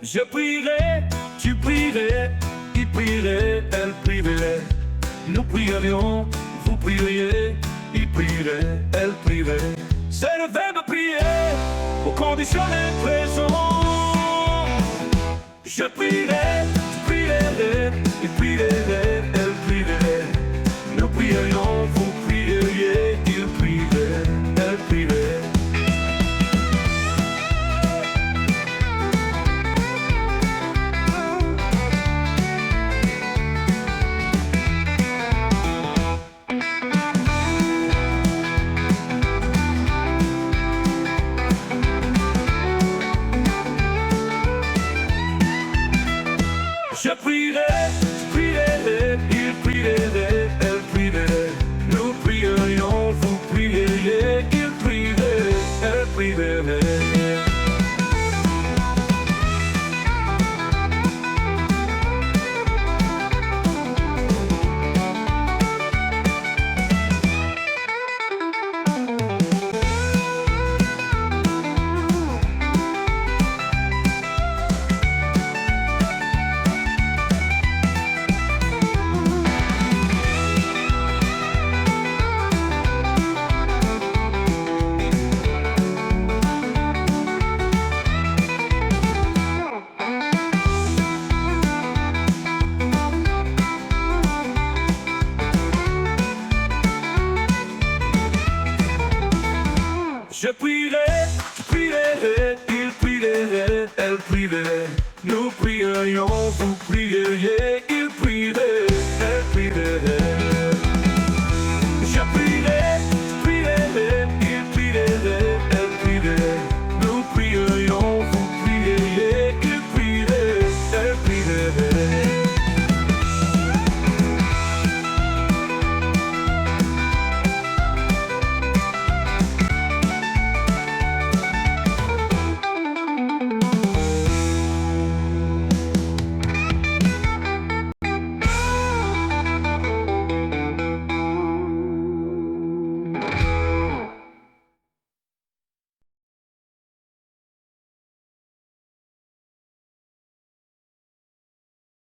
Je prierai, tu prierais, il prierait, elle prierait. Nous prierions, vous prieriez, il prierait, elle prierait. C'est le verbe prier au conditionnel présent. Je prierai, tu prierais, il prierait, elle prierait. Nous prierions, vous prieriez, il prierait, elle prierait. Je prierai, tu prierais, il prierait, elle prierait. Nous prierions, vous prieriez, il prierait, elle prierait. Je prierai, tu prierais, il prierait, elle prierait. Nous prierions, vous prieriez,